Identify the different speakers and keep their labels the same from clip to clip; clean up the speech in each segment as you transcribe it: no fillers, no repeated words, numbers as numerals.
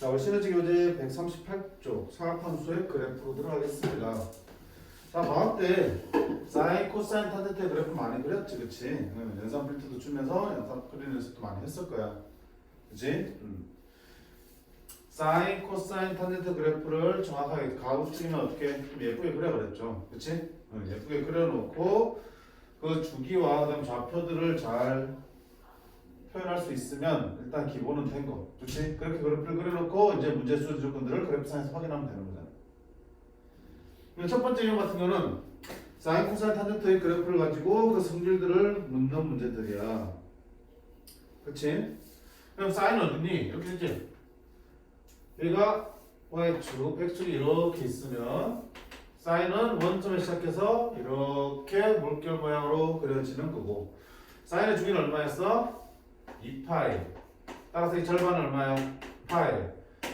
Speaker 1: 자, 우리 시너지 교재 138쪽 상합함수의 그래프로 들어가겠습니다. 자, 방학 때 사인, 코사인, 탄젠트의 그래프 많이 그렸지, 그치? 연산 필터도 주면서 연산 그리는 연습도 많이 했을 거야. 그치? 사인, 코사인, 탄젠트 그래프를 정확하게 가급적이면 어떻게 좀 예쁘게 그려버렸죠. 그치? 예쁘게 그려놓고 그 주기와 그다음 좌표들을 잘 표현할 수 있으면 일단 기본은 된 거. 좋지? 그렇게 그래프를 그려놓고 이제 문제 수준 조건들을 그래프상에서 확인하면 되는 거잖아. 첫 번째 유형 같은 경우는 사인, 코사인, 탄젠트의 그래프를 가지고 그 성질들을 묻는 문제들이야. 그치? 그럼 사인은 어딨니? 이렇게 되지? 여기가 y축, x축이 이렇게 있으면 사인은 원점에 시작해서 이렇게 물결 모양으로 그려지는 거고, 사인의 주기는 얼마였어? 2파이. 따라서 이 절반은 얼마요? 파이.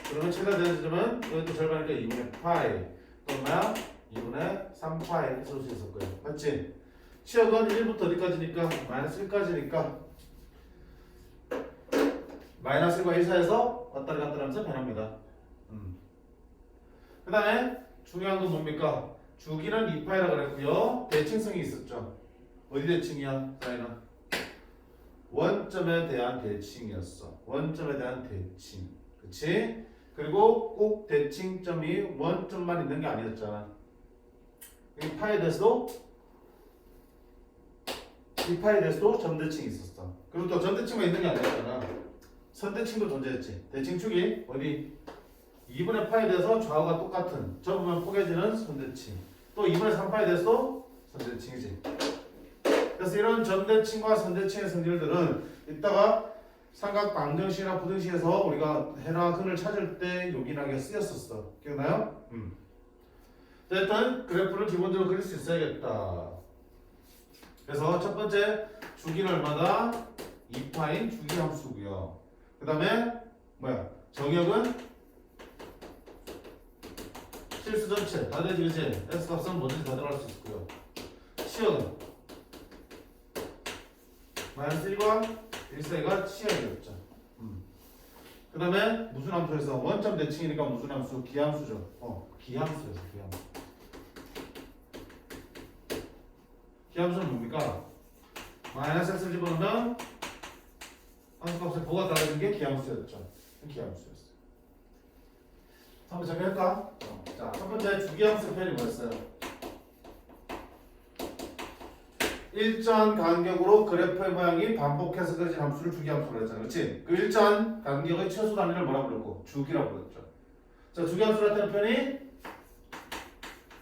Speaker 1: 그러면 최대한 지점은 이것도 절반이니까 2분의 파이. 또 얼마야? 2분의 3파이 이렇게 쓸 수 있을 거예요. 맞지? 치역은 1부터 어디까지니까? 마이너스 1까지니까 마이너스 1과 1 사이에서 왔다리 갔다리 하면서 변합니다. 그 다음에 중요한 건 뭡니까? 주기는 2파이라고 그랬고요. 대칭성이 있었죠. 어디 대칭이야? 사인은? 원점에 대한 대칭이었어. 원점에 대한 대칭. 그치? 그리고 꼭 대칭점이 원점만 있는 게 아니었잖아. 이 파에 대해서도 점대칭이 있었어. 그리고 또 점대칭만 있는 게 아니었잖아. 선대칭도 존재했지. 대칭축이 어디? 2분의 파에 대해서 좌우가 똑같은 접으면 포개지는 선대칭. 또 2분의 3파에 대해서도 선대칭이지. 그래서 이런 점대칭과 선대칭의 성질들은 이따가 삼각 방정식이나 부등식에서 우리가 해나 근을 찾을 때 요긴하게 쓰였었어. 기억나요? 일단 그래프를 기본적으로 그릴 수 있어야겠다. 그래서 첫 번째 주기는 얼마다? 2파인 주기함수고요. 그 다음에 뭐야? 정역은 실수 전체 다 되지, 그치? x 값은 뭐든지 다 들어갈 수 있고요. 치역은 마이너스 1과 1 사이가 치역이었죠. 그 다음에 무슨 함수에서 원점 대칭이니까 무슨 함수? 기함수죠. 기함수였어. 기함수. 기함수는 뭡니까? 마이너스 x를 집어넣으면 함수값의 보가 달라지는 게 기함수였죠. 기함수였어. 한번 정리할까? 자, 첫 번째 주기함수 표현이 뭐였어요? 일정 간격으로 그래프의 모양이 반복해서 그려진 함수를 주기함수라고 그랬잖아. 그렇지? 그 일정 간격의 최소 단위를 뭐라고 그랬고? 주기라고 그랬죠. 자, 주기함수 나타내는 표현이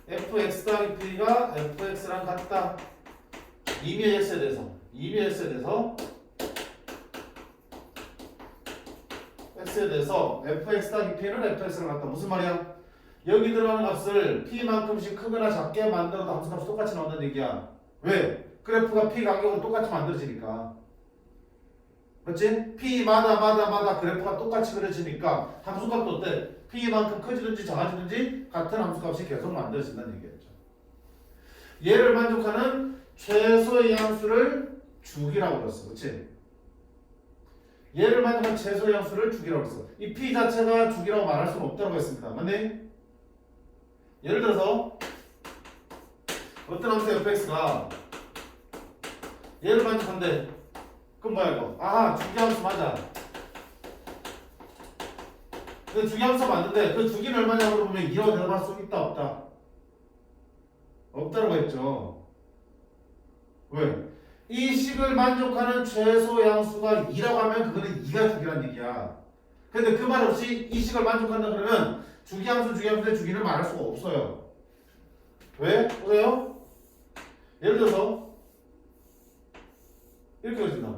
Speaker 1: fx 더하기 p가 fx랑 같다. 이미 x에 대해서 x에 대해서 fx 더하기 p는 fx랑 같다. 무슨 말이야? 여기 들어가는 값을 p만큼씩 크거나 작게 만들어도 함수값이 똑같이 나온다는 얘기야. 왜? 그래프가 p 간격으로 똑같이 만들어지니까. 맞지? p마다 그래프가 똑같이 그려지니까 함수값도 어때? p만큼 커지든지 작아지든지 같은 함수값이 계속 만들어진다는 얘기였죠. 얘를 만족하는 최소의 함수를 주기라고 그랬어. 그렇지? 얘를 만족하는 최소의 함수를 주기라고 그랬어. 이 p 자체가 주기라고 말할 수는 없다고 했습니다. 맞니? 예를 들어서 어떤 함수 fx가 얘를 만족한대. 그럼 뭐야 이거? 아, 주기함수 맞아. 그 주기함수 맞는데 그 주기는 얼마냐고 물어보면 2라고 대답할 수 있다 없다? 없다라고 했죠. 왜? 이 식을 만족하는 최소 양수가 2라고 하면 그거는 2가 주기란 얘기야. 근데 그 말 없이 이 식을 만족한다 그러면 주기함수의 주기는 말할 수가 없어요. 왜? 보세요. 예를 들어서 이렇게 그려진다.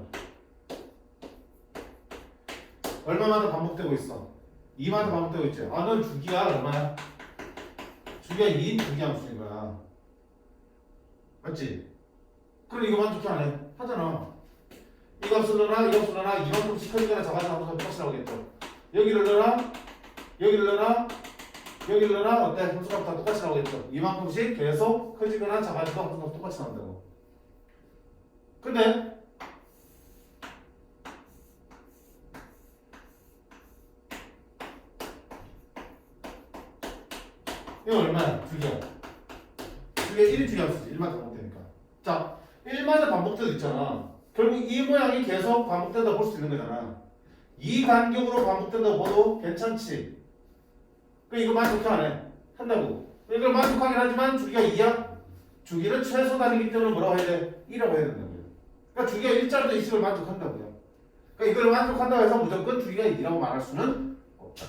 Speaker 1: 얼마마다 반복되고 있어? 2마다 반복되고 있지? 아, 넌 주기가 얼마야? 주기가 2인 주기함수인 거야. 맞지? 그럼 이거 만족해 안 해? 하잖아. 이 값을 넣어라, 이 값을 넣어라, 이만큼씩 커지거나 작아지는 함수가 똑같이 나오겠죠. 여기를 넣어라, 여기를 넣어라, 여기를 넣어라, 어때? 함수값 다 똑같이 나오겠죠. 이만큼씩 계속 커지거나 작아지고 함수값 똑같이 나온다고. 근데 이거 얼마야? 2개야. 2개 1이 주기함수지. 1마다 반복되니까. 자, 1마다 반복돼도 있잖아. 결국 이 모양이 계속 반복된다고 볼 수 있는 거잖아. 이 간격으로 반복된다고 봐도 괜찮지. 그 이거 만족해 안 해? 한다고. 이걸 만족하긴 하지만 주기가 2야? 주기는 최소 단위이기 때문에 뭐라고 해야 돼? 2라고 해야 된다고요. 그러니까 주기가 1자로도 이 식을 만족한다고요. 그러니까 이걸 만족한다고 해서 무조건 주기가 2라고 말할 수는 없다.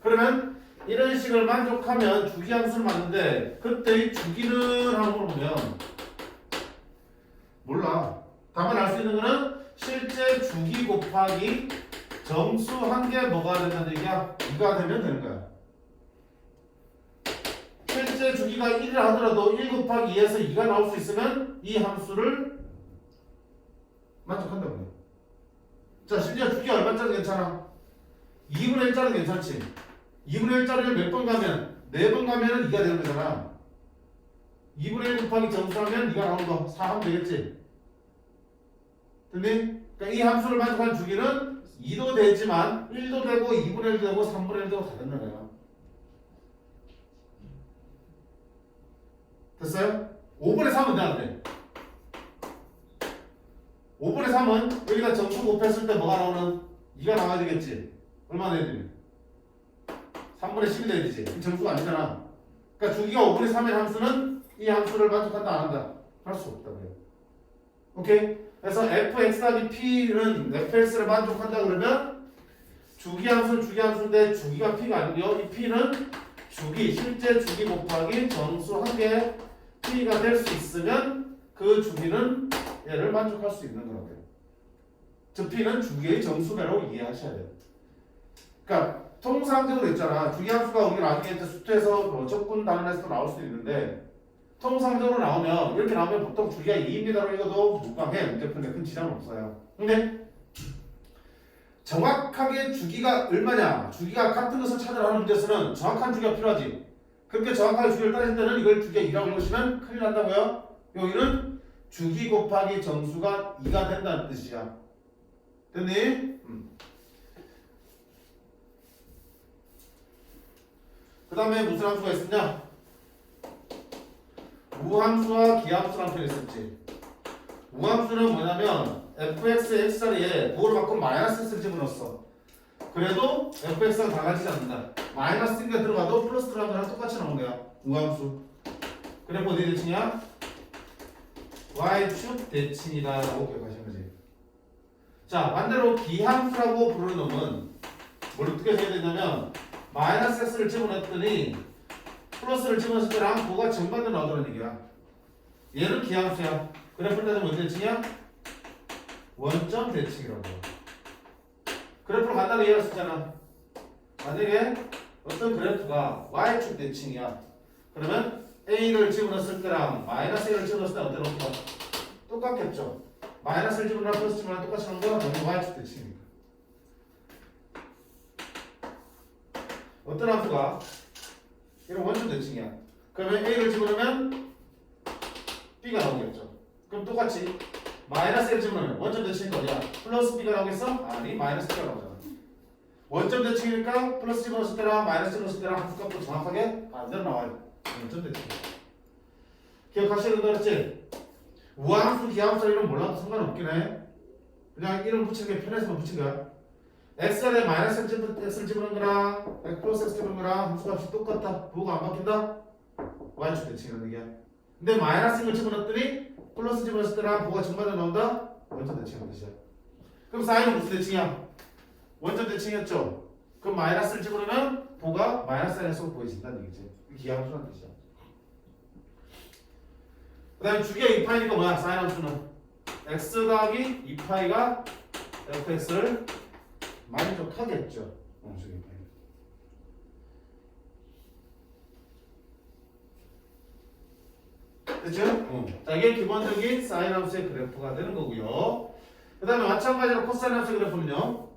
Speaker 1: 그러면 이런 식을 만족하면 주기함수를 맞는데 그때의 주기는 하고 물어보면 몰라. 다만 알 수 있는 거는 실제 주기 곱하기 정수 한 개 뭐가 된다는 얘기야? 2가 되면 되는 거야. 실제 주기가 1이라 하더라도 1 곱하기 2에서 2가 나올 수 있으면 이 함수를 만족한다고요. 자, 심지어 주기가 얼마짜리 괜찮아? 2분의 1짜리 괜찮지? 2분의 1짜리를 몇 번 가면? 4번 가면 2가 되는 거잖아. 2분의 1 곱하기 정수하면 2가 나오는 거 4 하면 되겠지? 됐니? 그러니까 이 함수를 만족한 주기는 2도 되지만 1도 되고 2분의 1도 되고 3분의 1도 다 된다는 거야. 됐어요? 5분의 3은 돼, 안 돼? 5분의 3은 여기다 정수 곱했을 때 뭐가 나오는? 2가 나와야 되겠지? 얼마나 돼야 되니? 3분의 10이 돼야 되지? 정수가 아니잖아. 그러니까 주기가 5분의 3의 함수는 이 함수를 만족한다, 안 한다? 할 수 없다고요. 오케이? 그래서 fx 더하기 p는 fx를 만족한다 그러면 주기함수는 주기함수인데 주기가 p가 아니고요. 이 p는 주기, 실제 주기 곱하기 정수 한 개 p가 될 수 있으면 그 주기는 얘를 만족할 수 있는 거라고요. 저 p는 주기의 정수배라고 이해하셔야 돼요. 그러니까 통상적으로 있잖아. 주기함수가 우리 나중에 이제 수투에서 뭐 적분 단원에서도 나올 수 있는데 통상적으로 나오면 이렇게 나오면 보통 주기가 2입니다로 읽어도 무방해. 문제풀이에 큰 지장은 없어요. 근데 정확하게 주기가 얼마냐, 주기가 같은 것을 찾으라 하는 문제에서는 정확한 주기가 필요하지. 그렇게 정확하게 주기를 따질 때는 이걸 주기가 2라고 읽으시면 큰일 난다고요. 여기는 주기 곱하기 정수가 2가 된다는 뜻이야. 됐니? 그 다음에 무슨 함수가 있었냐? 우함수와 기함수라는 표현이 있었지. 우함수는 뭐냐면 fx, x자리에 부호를 바꾸면 마이너스 x를 집어넣었어. 그래도 fx가 달라지지 않는다. 마이너스 1가 들어가도 플러스 들어가는 거랑 똑같이 나온 거야. 우함수. 그래 어디 대칭이야? y축 대칭이다 라고 기억하시는 거지. 자, 반대로 기함수라고 부르는 놈은 뭘 어떻게 해야 되냐면 마이너스 x를 집어넣었더니 플러스를 집어넣을 때랑 부호가 정반대로 나오더라는 얘기야. 얘는 기함수야. 그래프를 따지면 어디 대칭이야? 원점 대칭이라고. 그래프를 간단히 이해할 수 있잖아. 만약에 어떤 그래프가 y축 대칭이야. 그러면 a를 집어넣었을 때랑 마이너스 a를 집어넣었을 때 어떤 놈과 똑같겠죠. 마이너스를 집어넣으나 플러스 집어넣으나 똑같이 하는 건 너무 y축 대칭이니까. 어떤 함수가 이런 원점 대칭이야. 그러면 a를 집어넣으면 b가 나오겠죠. 그럼 똑같이 마이너스 1을 집어넣으면 원점 대칭이니까 어디야? 플러스 b가 나오겠어? 아니, 마이너스 b가 나오잖아. 원점 대칭이니까 플러스 집어넣었을 때랑 마이너스 집어넣었을 때랑 함수값도 정확하게 반대로 나와요. 원점 대칭. 기억하시는 거 그렇지? 우함수, 기함수 이름 몰라도 상관없긴 해. 그냥 이름 붙이는 게 편해서 붙인 거야. x에 마이너스 x를 집어넣은 거랑 플러스 x 집어넣은 거랑 함수값이 똑같다. 부호가 안 바뀐다? y축 대칭이라는 얘기야. 근데 마이너스 1을 집어넣었더니 플러스 집어넣었을 때랑 부호가 정반대로 나온다? 원점 대칭이라는 뜻이야. 그럼 사인은 무슨 대칭이야? 원점 대칭이었죠? 그럼 마이너스를 집어넣으면 부호가 마이너스 n에서 보여진다는 얘기지. 기하함수라는 뜻이야. 그 다음에 주기가 2파이니까 뭐야? 사인 함수는 x 더하기 2파이가 fx를 만족하겠죠. 주기 2파이. 됐죠? 자, 이게 기본적인 사인 함수의 그래프가 되는 거고요. 그 다음에 마찬가지로 코사인 함수의 그래프는요.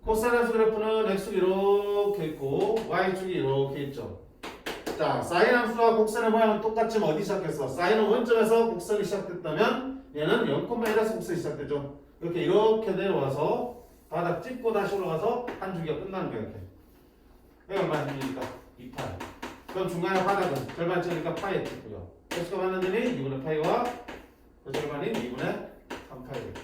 Speaker 1: 코사인 함수 그래프는 x축이 이렇게 있고 y축이 이렇게 있죠. 자, 사인 함수와 곡선의 모양은 똑같지만 어디 시작했어? 사인은 원점에서 곡선이 시작됐다면 얘는 0,1에서 곡선이 시작되죠. 이렇게 내려와서 바닥 찍고 다시 올라가서 한 주기가 끝나는 거야 이렇게. 이게 얼마나 힘이니까 2파이. 그럼 중간에 바닥은 절반 찍으니까 파이에 찍고요. x가 맞는데니 2분의 파이와 그 절반인 2분의 3파이.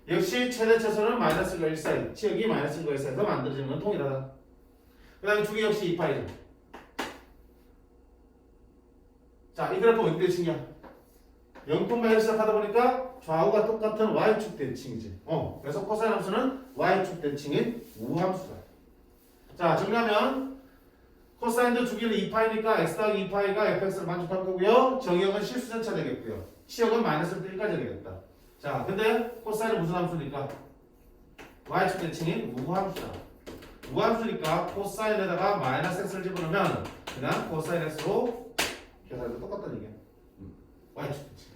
Speaker 1: 역시 최대 최소는 마이너스가 1 사이, 치역이 마이너스가 1 사이에서 만들어지는 건 동일하다. 그 다음에 주기 역시 2파이죠. 자, 이 그래프 어떻게 대칭이야? 0,1 시작하다 보니까 좌우가 똑같은 y축 대칭이지. 그래서 코사인 함수는 y축 대칭인 우함수다. 자, 정리하면 코사인도 주기는 2파이니까 x 더하기 2파이가 fx를 만족할 거고요. 정역은 실수전차 되겠고요. 치역은 마이너스 1까지 되겠다. 자, 근데 코사인은 무슨 함수니까? y축 대칭인 우함수다. 우함수니까 코사인에다가 마이너스 x를 집어넣으면 그냥 코사인 x로 계산해도 똑같다는 얘기야. y축 대칭.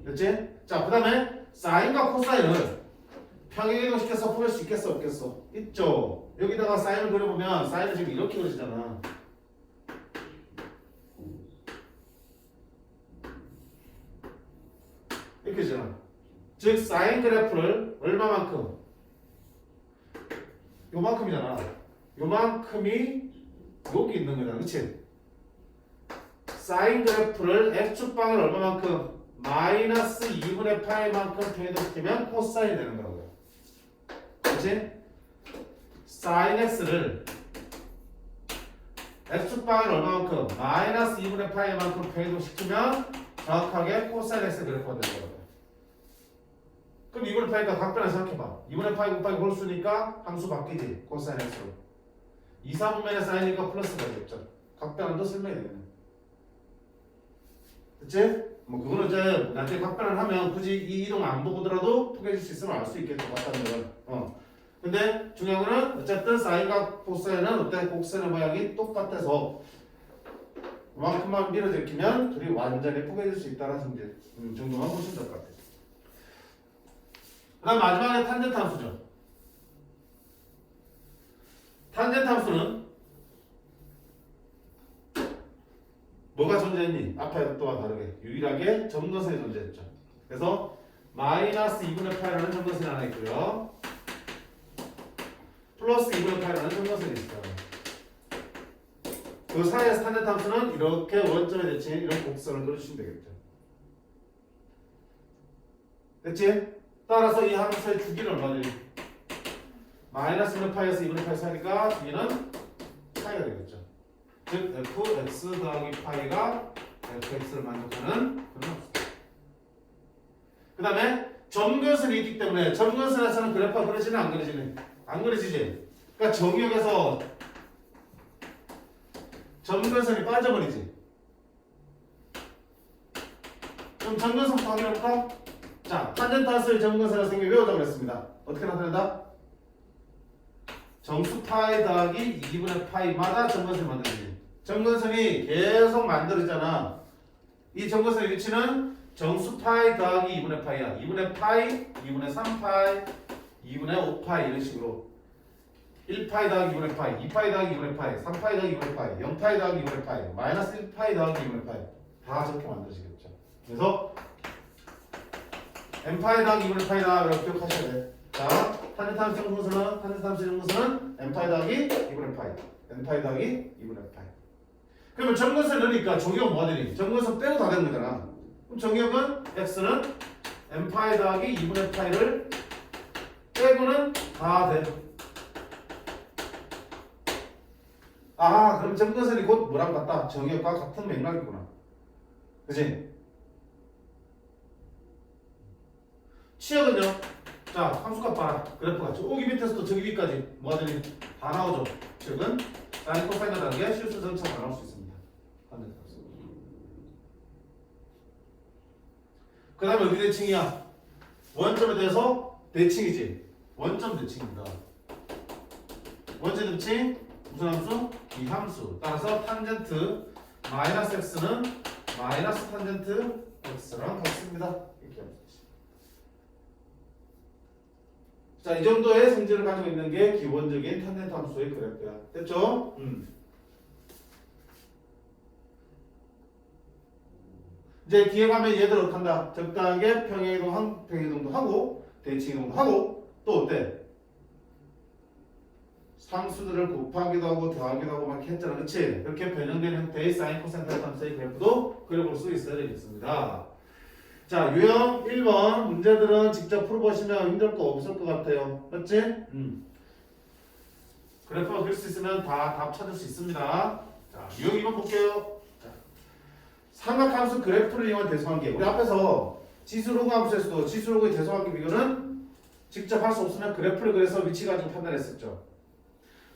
Speaker 1: 됐지? 자, 그 다음에 사인과 코사인을 평행이동시켜서 풀 수 있겠어 없겠어? 있죠. 여기다가 사인을 그려보면 사인은 지금 이렇게 그려지잖아. 이렇게 되잖아. 즉 사인 그래프를 얼마만큼? 요만큼이잖아. 요만큼이 여기 있는 거잖아. 그치? 사인 그래프를 x축방을 얼마만큼? 마이너스 2분의 파이만큼 변동시키면 코사인이 되는 거라고요. 그렇지? 사인 x를 x축방을 얼마만큼? 마이너스 2분의 파이만큼 변동시키면 정확하게 코사인 x 그래프가 되는 거라고요. 그럼 2분의 파이가 각변을 생각해봐. 2분의 파이 곱하기 홀수니까 함수 바뀌지. 코사인 x로. 2, 4분면의 사인이니까 플러스가 되겠죠. 각변한도 설명이 되겠네. 그치? 뭐 그거는 이제 나중에 각변을 하면 굳이 이 이동 안 보고더라도 포기해줄 수 있으면 알 수 있겠죠. 맞다는 걸. 근데 중요한 거는 어쨌든 사인과 코사인은 어때? 곡선의 모양이 똑같아서 그만큼만 밀어제끼면 둘이 완전히 포기해줄 수 있다는 정도만 보시면 될 것 같아요. 그 다음 마지막에 탄젠트 함수죠. 탄젠트 함수는 뭐가 존재했니? 앞에 또한 다르게 유일하게 점거선이 존재했죠. 그래서 마이너스 2분의 파이라는 점거선이 하나 있고요. 플러스 2분의 파이라는 점거선이 있어요. 그 사이에서 탄젠트 함수는 이렇게 원점에 대칭해 이런 곡선을 그려주시면 되겠죠. 됐지? 따라서 이 함수의 주기는 얼마니? 마이너스 2분의 파이에서 2분의 파이 사이니까 주기는 파이가 되겠죠. 즉 fx 더하기 파이가 fx를 만족하는 그런 함수다. 그 다음에 점근선이 있기 때문에 점근선에서는 그래프가 그려지는 안 그려지네? 안 그려지지? 그러니까 정역에서 점근선이 빠져버리지. 그럼 점근선부터 확인해볼까? 자, 탄젠트 함수의 점근선의 생긴 외우자고 그랬습니다. 어떻게 나타낸다? 정수 파이 더하기 2분의 파이마다 점근선을 만들어지지. 점근선이 계속 만들어지잖아. 이 점근선의 위치는 정수 파이 더하기 2분의 파이야. 2분의 파이, 2분의 3파이, 2분의 5파이 이런 식으로 1파이 더하기 2분의 파이, 2파이 더하기 2분의 파이, 3파이 더하기 2분의 파이, 0파이 더하기 2분의 파이, 마이너스 1파이 더하기 2분의 파이 다 저렇게 만들어지겠죠. 그래서 n파이 더하기 2분의 파이다 라고 기억하셔야 돼. 자, 탄젠트 함수 정근선은 탄젠트 함수 정근선은 n파이 더하기 2분의 파이, n파이 더하기 2분의 파이. 그러면 점근선 넣으니까 정역은 뭐가 되니? 점근선 빼고 다 되는 거잖아. 그럼 정역은 x는 n파이 더하기 2분의 파이를 빼고는 다 돼. 아, 그럼 점근선이 곧 뭐랑 같다? 정역과 같은 맥락이구나. 그치? 치역은요? 자, 함수값 봐라. 그래프가 오기 밑에서도 저기 위까지 뭐가 되니? 다 나오죠. 치역은 사인 코사인과 다르게 실수 전차 다 나올 수 있습니다. 그 다음에 어디 대칭이야? 원점에 대해서 대칭이지. 원점 대칭입니다. 원점 대칭 무슨 함수? 이 함수. 따라서 탄젠트 마이너스 x는 마이너스 탄젠트 x랑 같습니다. 이렇게 하면 되지. 자, 이 정도의 성질을 가지고 있는 게 기본적인 탄젠트 함수의 그래프야. 됐죠? 이제 뒤에 가면 얘들 어떻게 한다? 적당하게 평행이동도 하고 대칭이동도 하고 또 어때? 상수들을 곱하기도 하고 더하기도 하고 막 했잖아. 그치? 그렇게 변형된 형태의 사인 코사인 함수의 그래프도 그려볼 수 있어야 되겠습니다. 자, 유형 1번 문제들은 직접 풀어보시면 힘들 거 없을 것 같아요. 맞지? 그래프가 그릴 수 있으면 다 답 찾을 수 있습니다. 자, 유형 2번 볼게요. 자, 삼각함수 그래프를 이용한 대소관계. 우리 앞에서 지수로그 함수에서도 지수로그의 대소관계 비교는 직접 할 수 없으면 그래프를 그려서 위치 가지고 판단했었죠.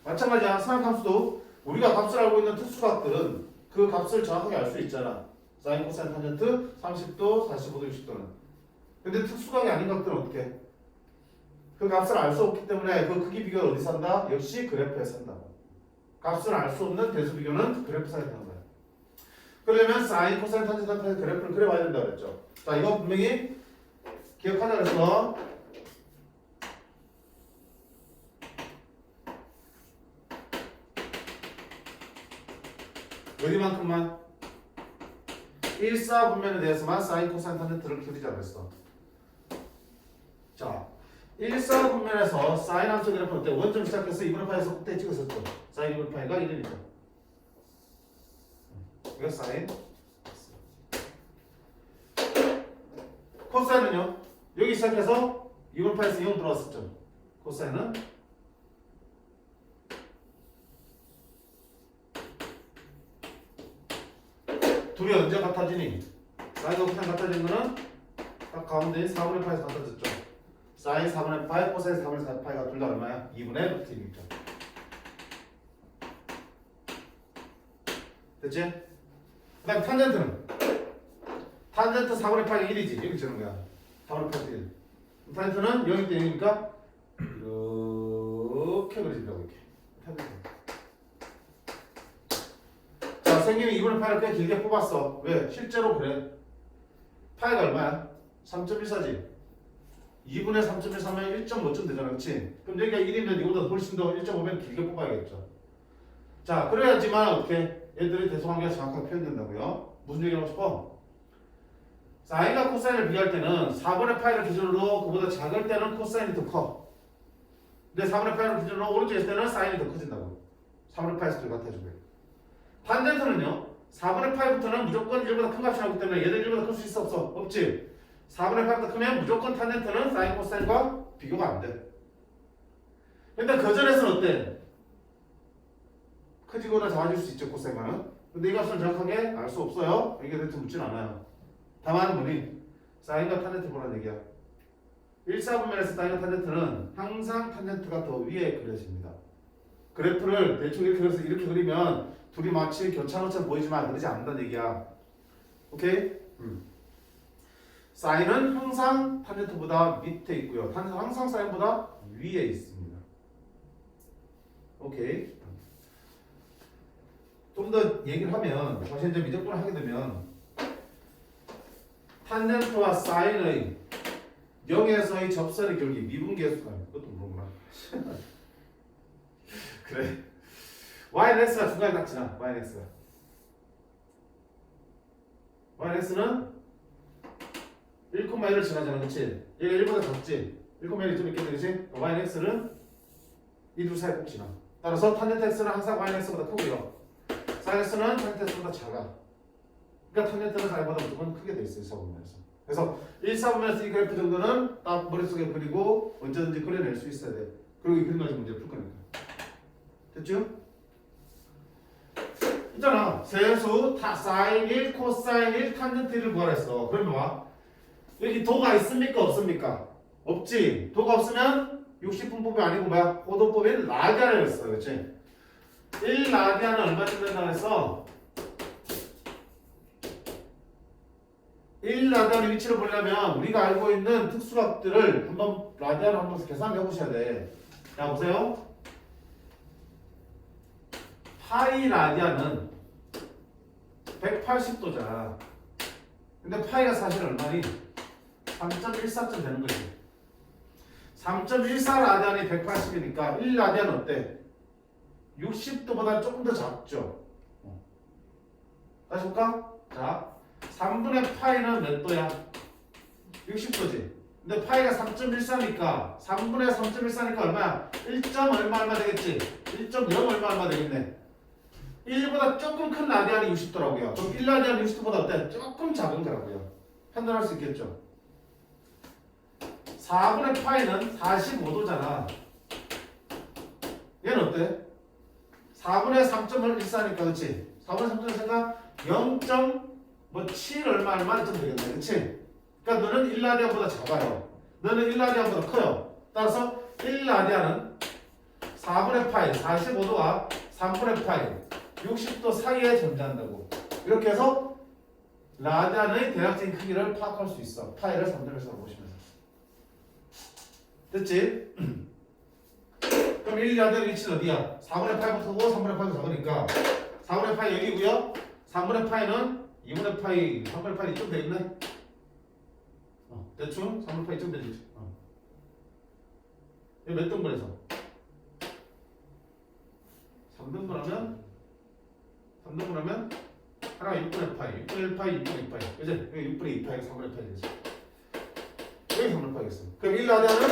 Speaker 1: 마찬가지야. 삼각함수도 우리가 값을 알고 있는 특수각들은 그 값을 정확하게 알 수 있잖아. 사인, 코사인, 탄젠트 30도, 45도, 60도는. 근데 특수각이 아닌 것들은 어떻게? 그 값을 알 수 없기 때문에 그 크기 비교를 어디서 한다? 역시 그래프에서 한다고. 값을 알 수 없는 대수 비교는 그래프에서 하는 거야. 그러려면 사인, 코사인, 탄젠트의 그래프를 그려봐야 된다고 그랬죠. 자, 이거 분명히 기억하자 그래서 어디만큼만? 1사분면에 대해서만 사인, 코사인, 탄젠트를 그리자 그랬어. 자, 1사분면에서 사인 함수 그래프 때 원점 시작해서 2분의 파이에서 꼭대기 찍었었죠. 사인 2분의 파이가 1이니까. 이거 사인. 코사인은요? 여기 시작해서 2분의 파이에서 0 들어왔었죠. 코사인은 둘이 언제 같아지니? 사인과 코사인 같아진 거는 딱 가운데인 4분의 파이에서 같아졌죠. 사인 4분의 파이, 코사인 4분의 4 파이가 둘 다 얼마야? 2분의 루트 1이죠. 됐지? 그 다음 탄젠트는? 탄젠트 4분의 파이가 1이지. 여기 주는 거야. 4분의 파이 1. 탄젠트는 0일 때 0이니까 이렇게 그려진다고 이렇게. 탄젠트. 자, 생기는 2분의 파이를 꽤 길게 뽑았어. 왜? 실제로 그래. 파이가 얼마야? 3.14지. 2분의 3.13면 1.5점 되잖아. 그렇지? 그럼 여기가 1이면 이거보다 훨씬 더 1.5면 길게 뽑아야겠죠. 자, 그래야지만 어떻게 얘들의 대소관계가 정확하게 표현된다고요. 무슨 얘기를 하고 싶어? 사인과 코사인을 비교할 때는 4분의 파이를 기준으로 그보다 작을 때는 코사인이 더 커. 근데 4분의 파이를 기준으로 오른쪽에 있을 때는 사인이 더 커진다고. 4분의 파이에서 같아지고요. 탄젠트는요. 4분의 파이부터는 무조건 1보다 큰 값이 나오기 때문에 얘들 1보다 클 수 있어 없어? 없지? 4분의 8보다 크면 무조건 탄젠트는 사인, 코사인과 비교가 안 돼. 근데 그 전에서는 어때? 크지거나 작아질 수 있죠, 코사인과는. 근데 이 값을 정확하게 알 수 없어요. 이게 대체 묻진 않아요. 다만 뭐니? 사인과 탄젠트 보라는 얘기야. 1사분면에서 사인과 탄젠트는 항상 탄젠트가 더 위에 그려집니다. 그래프를 대충 이렇게 그려서 이렇게 그리면 둘이 마치 교차한 것처럼 보이지만 그러지 않는다는 얘기야. 오케이? 사인은 항상 탄젠트보다 밑에 있고요. 탄젠트 항상 사인보다 위에 있습니다. 오케이. 좀 더 얘기를 하면 다시 이제 미적분을 하게 되면 탄젠트와 사인의 0에서의 접선의 결기 미분계수가 그것도 모르구나. 그래. y는 x가 중간에 딱 지나. y는 x가. y는 x는 1,1을 지나잖아. 그치? 얘가 1보다 작지? 1,1이 좀 있겠네. 그치? y는 x는 이 둘 사이 꼭 지나. 따라서 탄젠트 x는 항상 y는 x보다 크고요. 사인 x는 탄젠트 x보다 작아. 그러니까 탄젠트는 사인보다 무조건 크게 돼 있어요. 1사분면에서. 그래서 1사분면에서 이 그래프 정도는 딱 머릿속에 그리고 언제든지 그려낼 수 있어야 돼. 그리고 이 그림 가지고 문제를 풀 거니까. 됐죠? 있잖아. 세수 사인 1, 코사인 1, 탄젠트 1을 구하라 했어. 그러면 봐. 여기 도가 있습니까? 없습니까? 없지. 도가 없으면 60분법이 아니고 뭐야? 호도법인 라디안을 했어. 그렇지? 1라디안은 얼마쯤 된다고 했어? 1라디안의 위치를 보려면 우리가 알고 있는 특수각들을 한번 라디안을 한번 계산해 보셔야 돼. 자, 보세요. 파이 라디안은 180도잖아. 근데 파이가 사실 얼마니? 3.14쯤 되는 거지. 3.14 라디안이 180이니까 1 라디안은 어때? 60도보다 조금 더 작죠. 다시 볼까? 자, 3분의 파이는 몇 도야? 60도지. 근데 파이가 3.14니까 3분의 3.14니까 얼마야? 1. 얼마 되겠지? 1.0 얼마 되겠네. 1보다 조금 큰 라디안이 60도라고요. 그럼 1라디안 60도보다 어때? 조금 작은 거라고요. 판단할 수 있겠죠? 4분의 파이는 45도잖아. 얘는 어때? 4분의 3.14니까 그렇지? 4분의 3.14니까 0.7 얼마쯤 되겠네. 그렇지? 그러니까 너는 1라디안보다 작아요. 너는 1라디안보다 커요. 따라서 1라디안은 4분의 파이, 45도와 3분의 파이, 60도 사이에 존재한다고. 이렇게 해서 라디안의 대략적인 크기를 파악할 수 있어. 파이를 3점에서 보시면서. 됐지? 그럼 1라디안 위치는 어디야? 4분의 파이부터고 3분의 파이가 작으니까 4분의 파이 여기고요. 3분의 파이는 2분의 파이, 3분의 파이 이쯤 되겠네? 대충 3분의 파이 이쯤 되지. 이거 몇 등분해서? 3등분하면 하나가 6분의 파이, 6분의 1파이, 6분의 2파이. 그치? 여기 6분의 2파이가 3분의 파이 되겠어. 여기 3분의 파이겠어. 그럼 1라디안은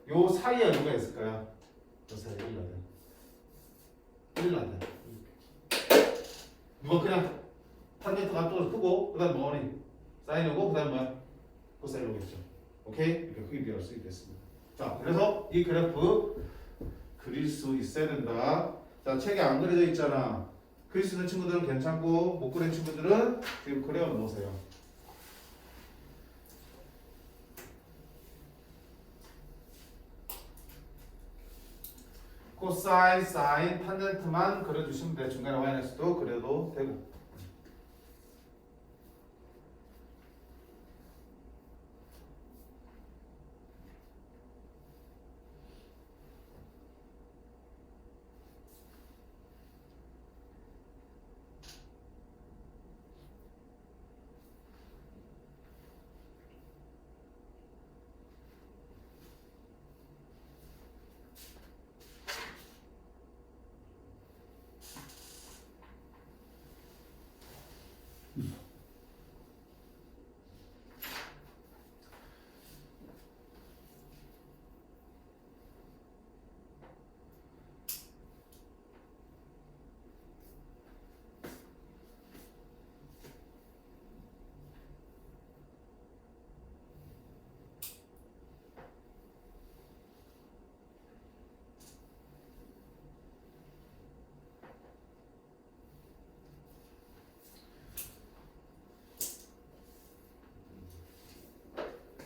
Speaker 1: 요 사이에 누가 있을까요? 요 사이에 1라디안. 누가 그냥 탄젠트가 앞쪽으로 크고 그 다음 뭐니? 사인오고 그 다음 뭐야? 코사인 오겠죠. 오케이? 이렇게 크게 비교할 수 있겠습니다. 자, 그래서 이 그래프 그릴 수 있어야 된다. 자, 책에 안 그려져 있잖아. 그릴 수 있는 친구들은 괜찮고 못 그린 친구들은 지금 그려 놓으세요. 코사인, 사인, 탄젠트만 그려주시면 돼. 중간에 마이너스도 그려도 되고.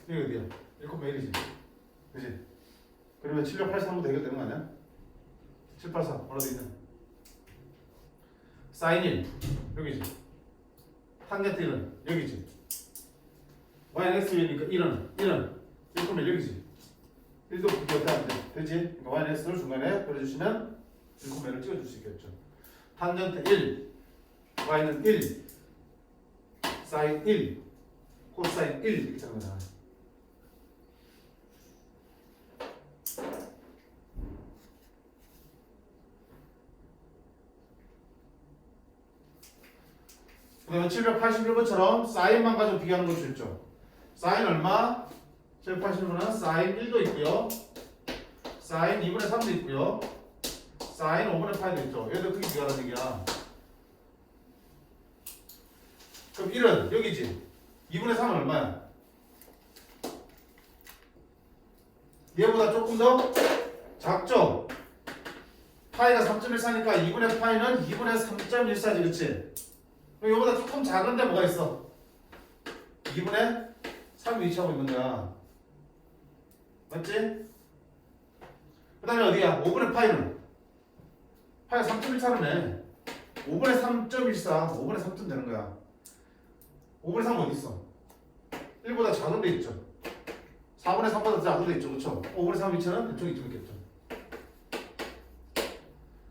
Speaker 1: 이게 어디야? 1,1이지. 그지? 그러면 7683도 해결되는 거 아니야? 783 어디 있냐? 사인 1 여기지. 탄젠트 1은 여기지. 마이너스 1이니까 1은 1,1 여기지. 1도 그렇게 어떻게 하면 돼? 되지? 그러니까 마이너스를 중간에 그려주시면 1,1을 찍어줄 수 있겠죠. 탄젠트 1 y는 1 사인 1 코사인 1 이렇게 적는 거잖아. 그다음에 781번처럼 사인만 가지고 비교하는 걸 수 있죠. 사인 얼마? 781번은 사인 1도 있고요. 사인 2분의 3도 있고요. 사인 5분의 8도 있죠. 얘도 크게 비교하는 얘기야. 그럼 1은 여기지. 2분의 3은 얼마야? 얘보다 조금 더 작죠? 파이가 3.14니까 2분의 파이는 2분의 3.14지, 그치? 그럼 이거보다 조금 작은데 뭐가 있어? 2분의 3 위치하고 있는 거야. 맞지? 그 다음에 어디야? 5분의 파이는? 파이가 3.14네. 5분의 3.14, 5분의 3점 되는 거야. 5분의 3 어디 있어? 1보다 작은 데 있죠. 4분의 3보다 작은 데 있죠. 그렇죠? 5분의 3 위치는 이쪽에 있겠죠.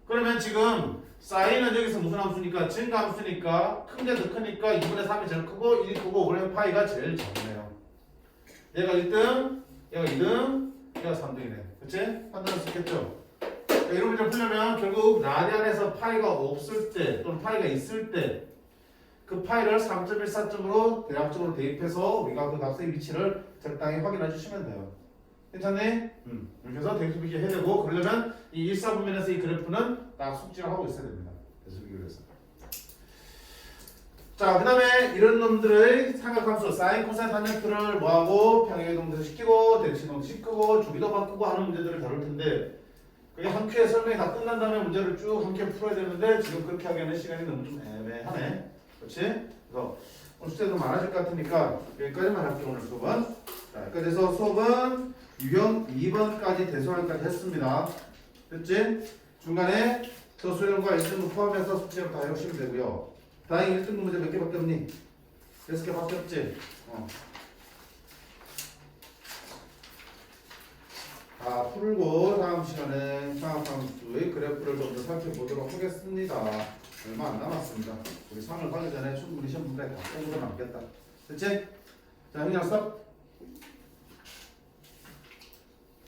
Speaker 1: 그러면 지금 사인은 여기서 무슨 함수니까 증가함수니까 큰 게 더 크니까 2분의 3이 제일 크고 1이 크고 5분의 파이가 제일 작네요. 얘가 1등, 얘가 2등, 얘가 3등이네. 그치? 판단할 수 있겠죠? 이런 문제 풀려면 결국 라디안에서 파이가 없을 때 또는 파이가 있을 때 그 파이를 3.14점으로 대략적으로 대입해서 우리가 그 값의 위치를 적당히 확인해 주시면 돼요. 괜찮네? 이렇게 해서 대입수비기 해야 되고, 그러려면 이 일사분면에서 이 그래프는 딱 숙지를 하고 있어야 됩니다. 대입수비기를 해서. 자, 그 다음에 이런 놈들의 삼각함수 사인, 코사인, 탄젠트를 뭐하고 평행이동도 시키고 대칭이동도 시키고 주기도 바꾸고 하는 문제들을 다룰 텐데, 그게 한 큐에 설명이 다 끝난 다음에 문제를 쭉 한 큐에 풀어야 되는데 지금 그렇게 하기에는 시간이 너무 좀 애매하네. 그렇지? 그래서 오늘 숙제도 많아질 것 같으니까 여기까지만 할게요. 오늘 수업은. 자, 여기까지 해서 수업은 유형 2번까지 대소환까지 했습니다. 됐지? 중간에 서술형과 1등급 포함해서 숙제로 다 해오시면 되고요. 다행히 1등급 문제 몇 개밖에 없니? 6개밖에 없지? 다 풀고 다음 시간에 상학함수의 그래프를 좀 더 살펴보도록 하겠습니다. 얼마 안 남았습니다. 우리 3월 가기 전에 충분히 시험 문제 다 땡겨 남겠다. 됐지? 자, 형량 스톱.